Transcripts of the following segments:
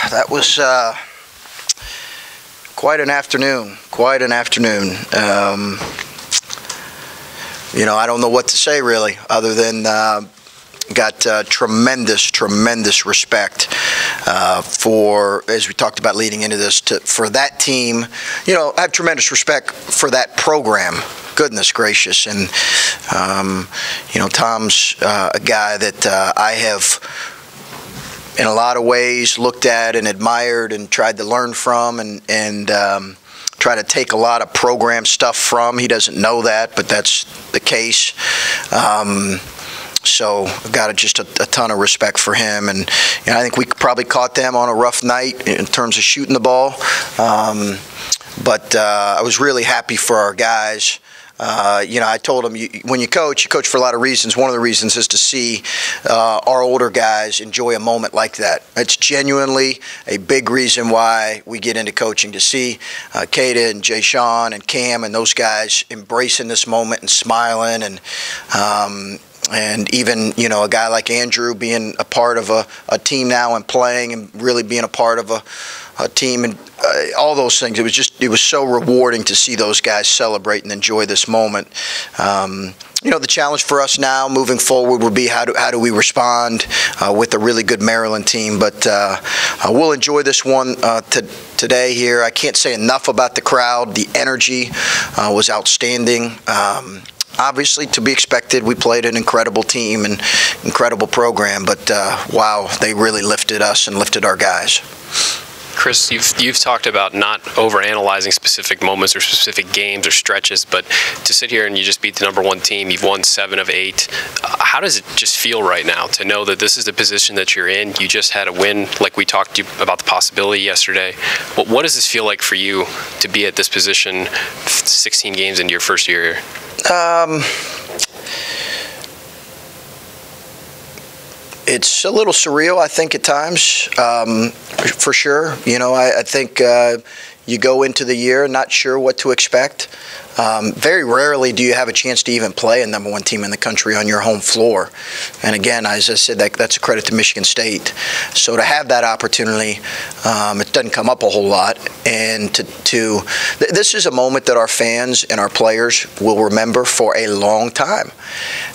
That was quite an afternoon. Quite an afternoon. I don't know what to say really, other than got tremendous respect for, as we talked about leading into this, for that team. I have tremendous respect for that program. Goodness gracious. And Tom's a guy that I have in a lot of ways looked at and admired and tried to learn from and try to take a lot of program stuff from. He doesn't know that, but that's the case. So I've got just a ton of respect for him, and I think we probably caught them on a rough night in terms of shooting the ball. But I was really happy for our guys. I told them, when you coach for a lot of reasons. One of the reasons is to see our older guys enjoy a moment like that. It's genuinely a big reason why we get into coaching, to see Kata and Jay Sean and Cam and those guys embracing this moment and smiling, and even, a guy like Andrew being a part of a team now and playing and really being a part of a team and all those things. It was so rewarding to see those guys celebrate and enjoy this moment. The challenge for us now moving forward will be how do we respond with a really good Maryland team. But we'll enjoy this one today here. I can't say enough about the crowd. The energy was outstanding. Obviously, to be expected, we played an incredible team and incredible program, but wow, they really lifted us and lifted our guys. Chris, you've talked about not overanalyzing specific moments or specific games or stretches, but to sit here and you just beat the #1 team, you've won 7 of 8. How does it just feel right now to know that this is the position that you're in? You just had a win, like we talked to you about the possibility yesterday. What does this feel like for you to be at this position 16 games into your first year here? It's a little surreal, I think, at times, for sure. I think you go into the year not sure what to expect. Very rarely do you have a chance to even play a #1 team in the country on your home floor. And again, as I said, that's a credit to Michigan State. So to have that opportunity, it doesn't come up a whole lot. And this is a moment that our fans and our players will remember for a long time.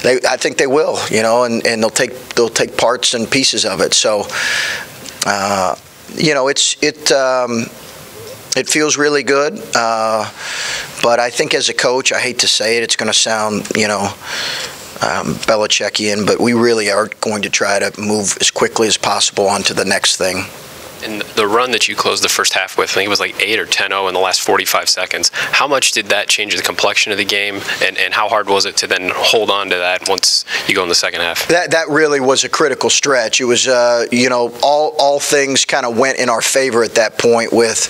I think they will, and they'll take parts and pieces of it. So, it feels really good, but I think as a coach, I hate to say it, it's going to sound, Belichickian, but we really are going to try to move as quickly as possible on to the next thing. And the run that you closed the first half with, I think it was like 8 or 10-0 in the last 45 seconds. How much did that change the complexion of the game, and how hard was it to then hold on to that once you go in the second half? That really was a critical stretch. It was, all things kind of went in our favor at that point with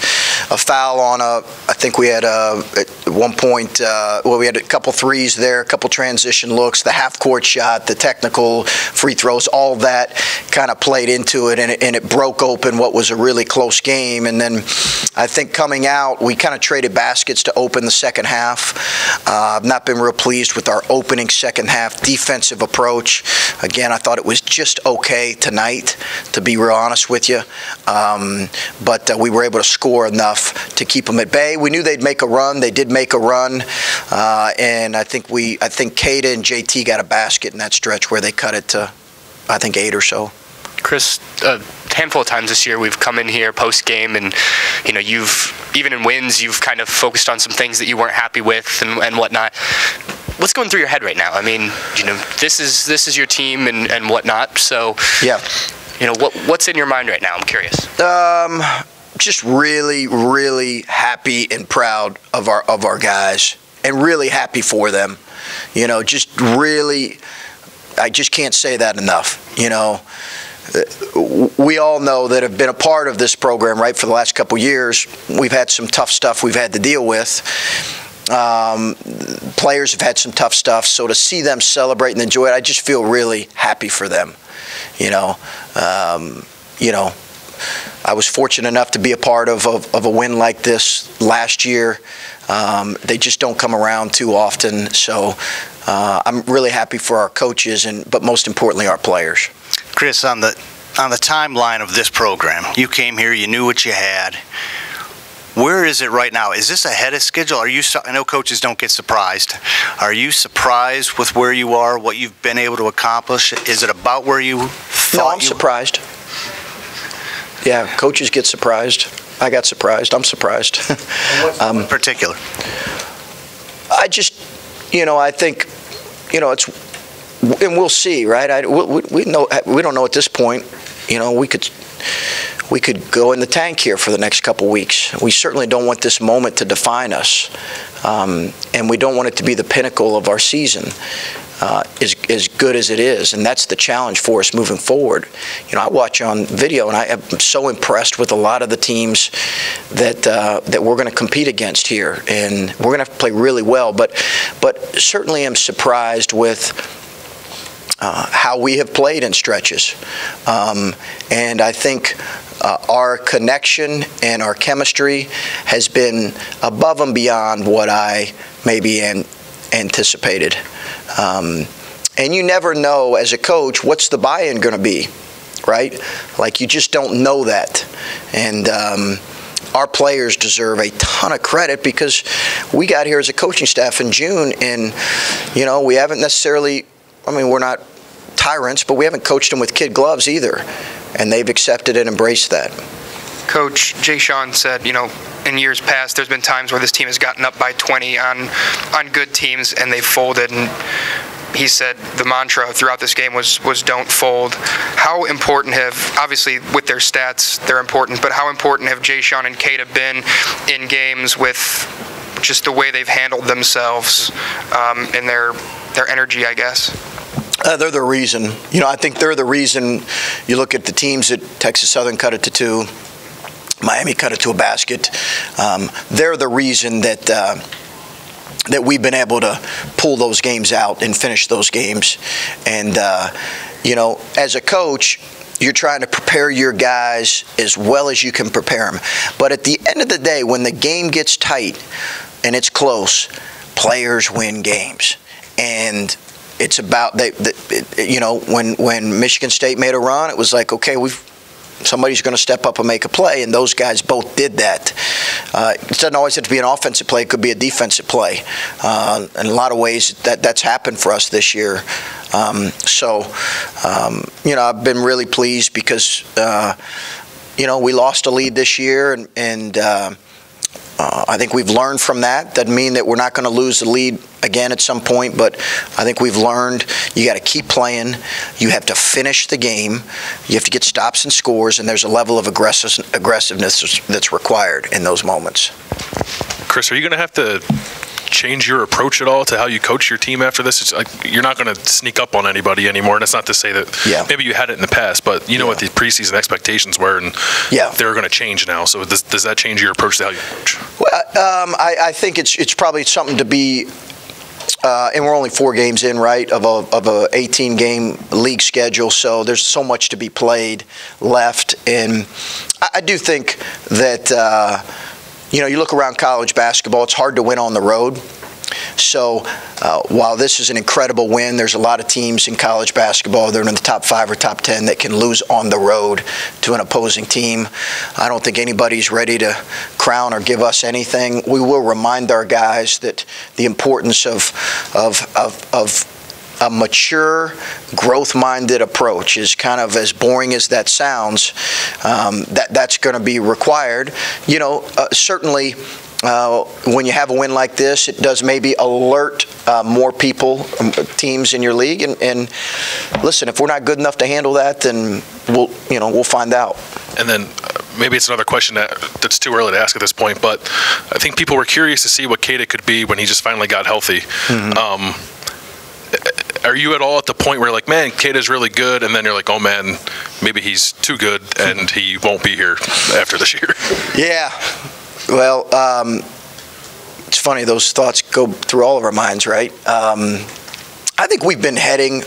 a foul on I think we had at one point, we had a couple threes there, a couple transition looks, the half-court shot, the technical free throws, all that kind of played into it, and it broke open what was a really close game. And then I think coming out, we kind of traded baskets to open the second half. I've not been real pleased with our opening second half defensive approach. Again, I thought it was just okay tonight, to be real honest with you. But we were able to score enough to keep them at bay. We knew they'd make a run. They did make a run. And I think Kata and JT got a basket in that stretch where they cut it to, I think, 8 or so. Chris, a handful of times this year we've come in here post-game and, even in wins, you've kind of focused on some things that you weren't happy with and whatnot. What's going through your head right now? I mean, this is your team and whatnot. So, yeah, what's in your mind right now? I'm curious. Just really, really happy and proud of our guys, and really happy for them. Just really, I just can't say that enough. We all know that have been a part of this program, right, for the last couple years. We've had some tough stuff we've had to deal with. Players have had some tough stuff. So to see them celebrate and enjoy it, I just feel really happy for them. I was fortunate enough to be a part of a win like this last year. They just don't come around too often. So I'm really happy for our coaches, but most importantly, our players. Chris, on the on the timeline of this program, you came here, you knew what you had. Where is it right now? Is this ahead of schedule? I know coaches don't get surprised. Are you surprised with where you are, what you've been able to accomplish? Is it about where you thought? No, I'm surprised. Yeah, coaches get surprised. I got surprised. I'm surprised. In particular? I just, I think, it's, and we'll see, right? We don't know at this point. We could go in the tank here for the next couple weeks. We certainly don't want this moment to define us, and we don't want it to be the pinnacle of our season, as good as it is, and that's the challenge for us moving forward. I watch on video, and I am so impressed with a lot of the teams that we're going to compete against here, and we're going to play really well. But certainly am surprised with how we have played in stretches, and I think our connection and our chemistry has been above and beyond what I maybe anticipated. And you never know as a coach what's the buy-in going to be, right? Like, you just don't know that. And our players deserve a ton of credit because we got here as a coaching staff in June, and we haven't necessarily, we're not tyrants, but we haven't coached them with kid gloves either, and they've accepted and embraced that. Coach Jay Sean said, in years past, there's been times where this team has gotten up by 20 on good teams and they've folded. And he said the mantra throughout this game was don't fold. How important obviously with their stats, they're important, but how important have Jay Sean and Kata been in games with just the way they've handled themselves and their energy, I guess? They're the reason. I think they're the reason. You look at the teams that Texas Southern cut it to 2, Miami cut it to a basket. They're the reason that we've been able to pull those games out and finish those games. And, as a coach, you're trying to prepare your guys as well as you can prepare them. But at the end of the day, when the game gets tight and it's close, players win games. And it's about, when Michigan State made a run, it was like, okay, somebody's going to step up and make a play, and those guys both did that. It doesn't always have to be an offensive play. It could be a defensive play. In a lot of ways, that's happened for us this year. I've been really pleased because, we lost a lead this year, and I think we've learned from that. Doesn't mean that we're not going to lose the lead again at some point, but I think we've learned you got to keep playing. You have to finish the game. You have to get stops and scores, and there's a level of aggressiveness that's required in those moments. Chris, are you going to have to change your approach at all to how you coach your team after this? It's like you're not going to sneak up on anybody anymore, and that's not to say that maybe you had it in the past, but what the preseason expectations were, and they're going to change now. So does that change your approach to how you coach? Well, I think it's probably something to be, and we're only 4 games in, right, of a 18-game league schedule, so there's so much to be played left, and I do think that you look around college basketball, it's hard to win on the road. So while this is an incredible win, there's a lot of teams in college basketball that are in the top 5 or top 10 that can lose on the road to an opposing team. I don't think anybody's ready to crown or give us anything. We will remind our guys that the importance of a mature, growth-minded approach is kind of, as boring as that sounds, that's going to be required. Certainly when you have a win like this, it does maybe alert more people, teams in your league. And listen, if we're not good enough to handle that, then we'll find out. And then maybe it's another question that's too early to ask at this point, but I think people were curious to see what Kata could be when he just finally got healthy. Mm-hmm. Are you at all at the point where you're like, man, Kata's really good, and then you're like, oh man, maybe he's too good and he won't be here after this year? Yeah. Well, it's funny, those thoughts go through all of our minds, right? I think we've been having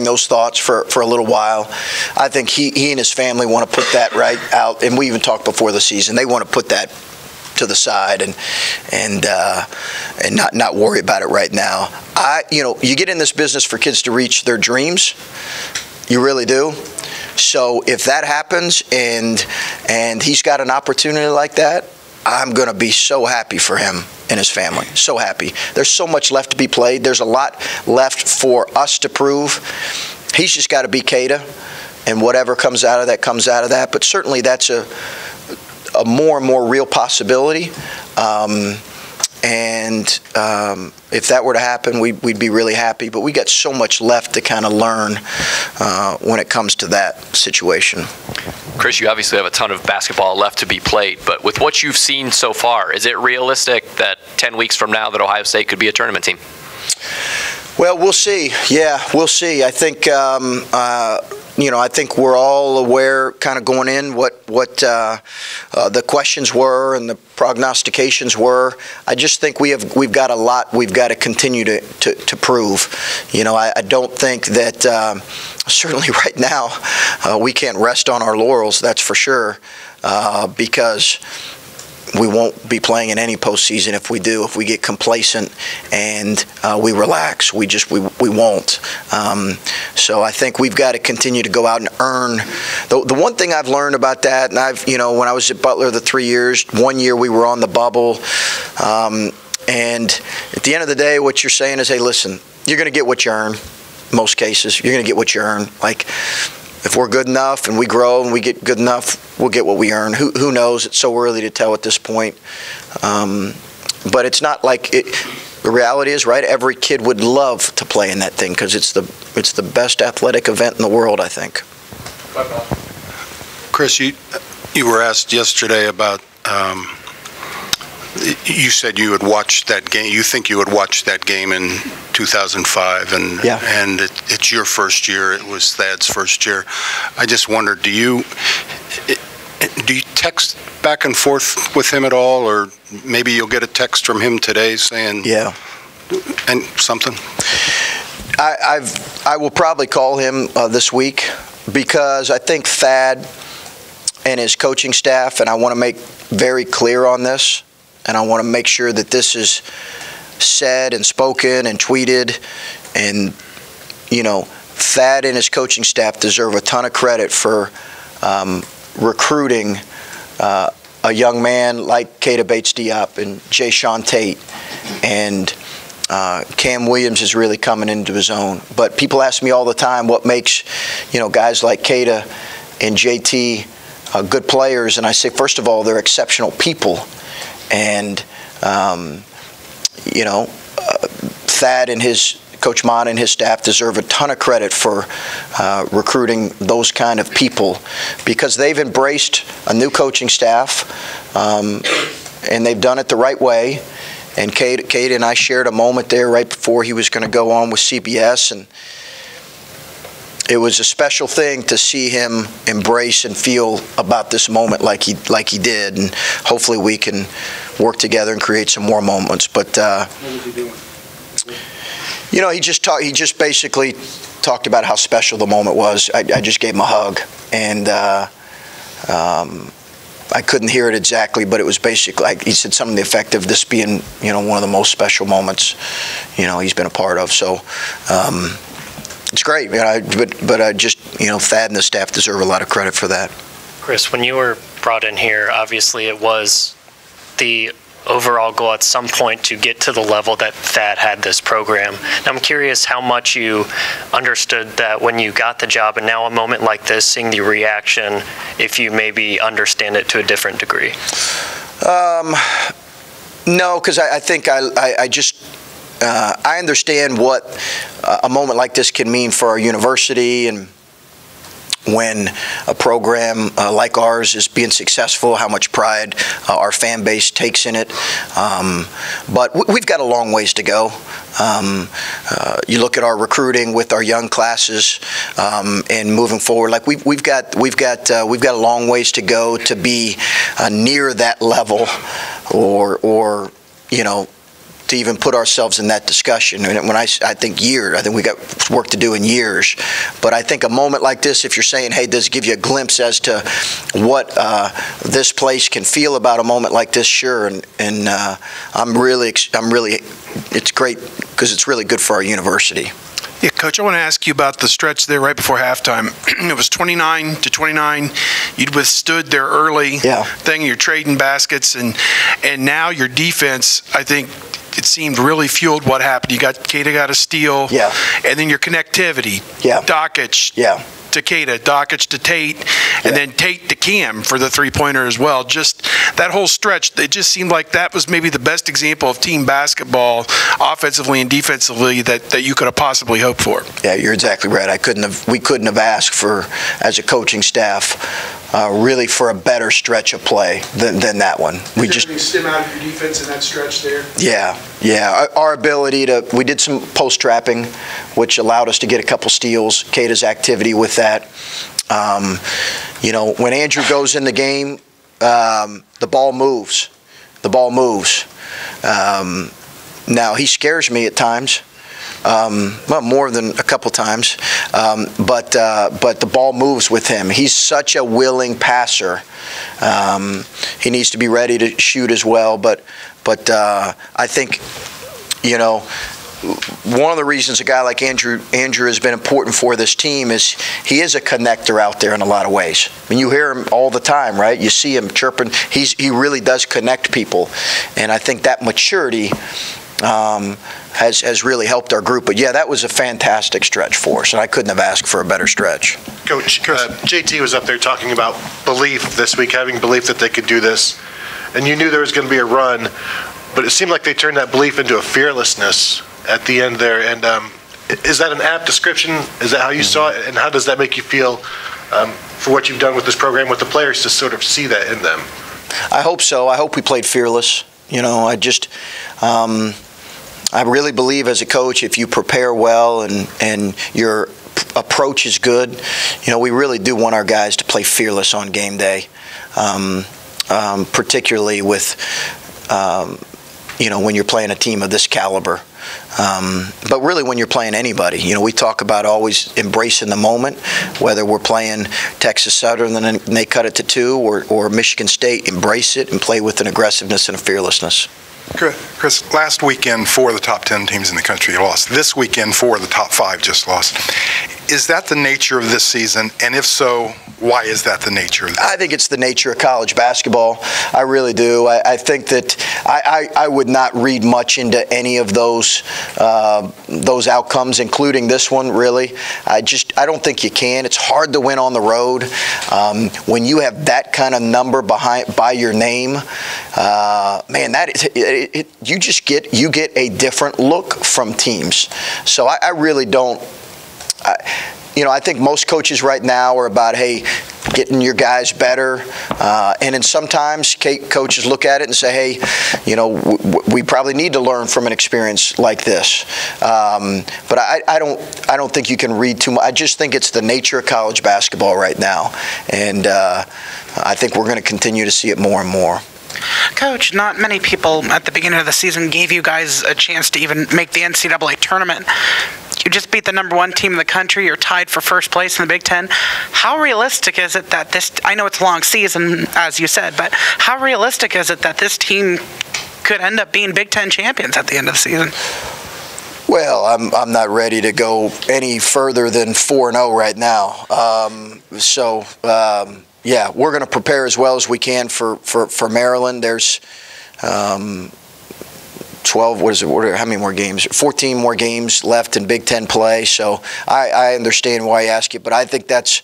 those thoughts for a little while. I think he and his family want to put that right out, and we even talked before the season. They want to put that to the side and not worry about it right now. You get in this business for kids to reach their dreams. You really do. So if that happens and he's got an opportunity like that, I'm going to be so happy for him and his family. So happy. There's so much left to be played. There's a lot left for us to prove. He's just got to beat Cada, and whatever comes out of that comes out of that. But certainly that's a more and more real possibility. If that were to happen, we'd be really happy. But we got so much left to kind of learn when it comes to that situation. Chris, you obviously have a ton of basketball left to be played, but with what you've seen so far, is it realistic that 10 weeks from now that Ohio State could be a tournament team? Well, we'll see. Yeah, we'll see. I think I think we're all aware, kind of going in, what the questions were and the prognostications were. I just think we've got a lot we've got to continue to prove. I don't think that certainly right now we can't rest on our laurels. That's for sure, because we won't be playing in any postseason if we do. If we get complacent and we relax, we won't. So I think we've got to continue to go out and earn. The one thing I've learned about that, and when I was at Butler the 3 years, 1 year we were on the bubble, and at the end of the day, what you're saying is, hey, listen, you're going to get what you earn. Most cases, you're going to get what you earn. Like, if we're good enough and we grow and we get good enough, we'll get what we earn. Who knows? It's so early to tell at this point. But it's not like it. The reality is, right, every kid would love to play in that thing because it's the best athletic event in the world, I think. Chris, you were asked yesterday about, you said you would watch that game. You think you would watch that game in 2005, and yeah. And it's your first year. It was Thad's first year. I just wondered, do you text back and forth with him at all, or maybe you'll get a text from him today saying, yeah, and something? I will probably call him this week, because I think Thad and his coaching staff, and I want to make very clear on this, and I want to make sure that this is said and spoken and tweeted, and Thad and his coaching staff deserve a ton of credit for recruiting a young man like Keita Bates-Diop and Jay Sean Tate, and Cam Williams is really coming into his own. But people ask me all the time what makes guys like Keita and JT good players, and I say, first of all, they're exceptional people, and Thad and his Coach Mon and his staff deserve a ton of credit for recruiting those kind of people, because they've embraced a new coaching staff, and they've done it the right way. And Kate and I shared a moment there right before he was going to go on with CBS, and it was a special thing to see him embrace and feel about this moment like he did, and hopefully we can work together and create some more moments. But what was he doing? He just basically talked about how special the moment was. I just gave him a hug, and I couldn't hear it exactly, but it was basically, he said something to the effect of this being, one of the most special moments, he's been a part of. So it's great, but I just, Thad and the staff deserve a lot of credit for that. Chris, when you were brought in here, obviously it was the overall goal at some point to get to the level that Thad had this program. Now, I'm curious how much you understood that when you got the job, and now a moment like this, seeing the reaction, if you maybe understand it to a different degree. No, because I think I just I understand what a moment like this can mean for our university, and when a program like ours is being successful, how much pride our fan base takes in it. But we've got a long ways to go. You look at our recruiting with our young classes, and moving forward, like we've got a long ways to go to be near that level, or to even put ourselves in that discussion. And when I think years, I think we got work to do in years. But I think a moment like this, if you're saying, hey, does it give you a glimpse as to what this place can feel about a moment like this? Sure. And I'm really, it's great because it's really good for our university. Yeah, Coach, I want to ask you about the stretch there right before halftime. It was 29-29. You'd withstood their early thing. You're trading baskets, and now your defense, I think, it seemed really fueled what happened. Keita got a steal. Yeah. And then your connectivity. Yeah. Dockich. Yeah. To Keita, Dockich to Tate, and then Tate to Cam for the three-pointer as well. Just that whole stretch, it just seemed like that was maybe the best example of team basketball, offensively and defensively, that you could have possibly hoped for. Yeah, you're exactly right. We couldn't have asked for, as a coaching staff, really for a better stretch of play than that one. We just stem out of your defense in that stretch there. Yeah. Our ability we did some post trapping, which allowed us to get a couple steals. Keita's activity with that. When Andrew goes in the game, the ball moves. Now he scares me at times. More than a couple times, but the ball moves with him. He's such a willing passer. He needs to be ready to shoot as well. But I think, one of the reasons a guy like Andrew has been important for this team is he is a connector out there in a lot of ways. I mean, you hear him all the time, right? You see him chirping. He really does connect people, and I think that maturity has really helped our group. But yeah, that was a fantastic stretch for us, and I couldn't have asked for a better stretch. Coach, JT was up there talking about belief this week, having belief that they could do this, and you knew there was going to be a run, but it seemed like they turned that belief into a fearlessness at the end there. And is that an apt description? Is that how you saw it? And how does that make you feel for what you've done with this program with the players to sort of see that in them? I hope so. I hope we played fearless. I really believe as a coach, if you prepare well and your approach is good, we really do want our guys to play fearless on game day, particularly with, when you're playing a team of this caliber. But really when you're playing anybody, we talk about always embracing the moment, whether we're playing Texas Southern and they cut it to 2 or Michigan State, embrace it and play with an aggressiveness and a fearlessness. Chris, last weekend 4 of the top 10 teams in the country lost. This weekend 4 of the top 5 just lost. Is that the nature of this season? And if so, why is that the nature of this? I think it's the nature of college basketball. I really do. I think that I would not read much into any of those outcomes, including this one, really. I don't think you can. It's hard to win on the road. When you have that kind of number by your name, man, that is you get a different look from teams. So I really don't. I think most coaches right now are about, hey, getting your guys better. And then sometimes coaches look at it and say, hey, we probably need to learn from an experience like this. But I don't think you can read too much. I just think it's the nature of college basketball right now. And I think we're going to continue to see it more and more. Coach, not many people at the beginning of the season gave you guys a chance to even make the NCAA tournament. You just beat the number 1 team in the country. You're tied for first place in the Big Ten. How realistic is it that this, I know it's a long season, as you said, but how realistic is it that this team could end up being Big Ten champions at the end of the season? Well, I'm not ready to go any further than 4-0 right now. Yeah, we're going to prepare as well as we can for Maryland. There's 12, how many more games? 14 more games left in Big Ten play. So I understand why you ask it, but I think that's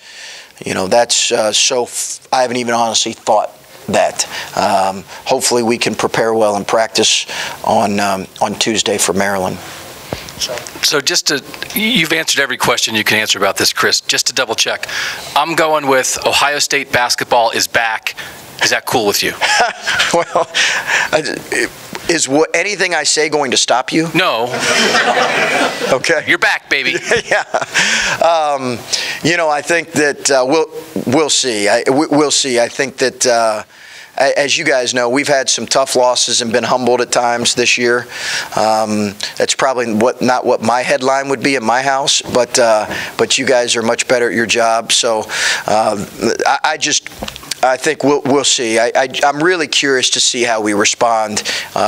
I haven't even honestly thought that. Hopefully we can prepare well and practice on Tuesday for Maryland. So you've answered every question you can answer about this, Chris. Just to double check, I'm going with Ohio State basketball is back. Is that cool with you? Well, is anything I say going to stop you? No. Okay. You're back, baby. Yeah. I think that we'll see. We'll see. I think that. As you guys know, we've had some tough losses and been humbled at times this year. That's probably not what my headline would be in my house, but you guys are much better at your job. So I think we'll see. I'm really curious to see how we respond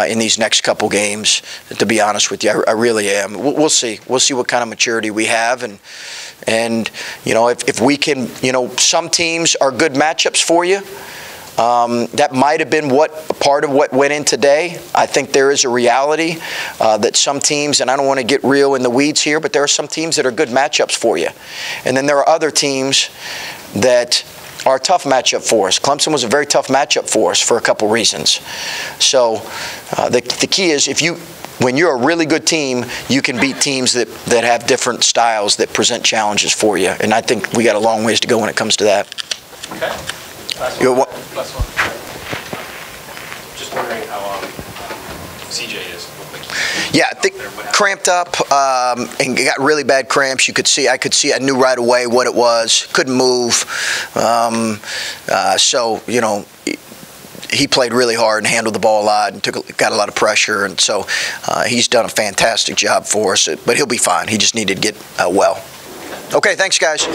in these next couple games, to be honest with you. I really am. We'll see. We'll see what kind of maturity we have. And you know, if we can, you know, some teams are good matchups for you. That might have been part of what went in today. I think there is a reality that some teams, and I don't want to get real in the weeds here, but there are some teams that are good matchups for you. And then there are other teams that are a tough matchup for us. Clemson was a very tough matchup for us for a couple reasons. So the key is when you're a really good team, you can beat teams that have different styles that present challenges for you. And I think we got a long ways to go when it comes to that. Okay. Last one. Just wondering how CJ is. Yeah, I think cramped up and got really bad cramps. I could see, I knew right away what it was. Couldn't move. So, you know, he played really hard and handled the ball a lot and got a lot of pressure. And so he's done a fantastic job for us. But he'll be fine. He just needed to get well. Okay, thanks, guys.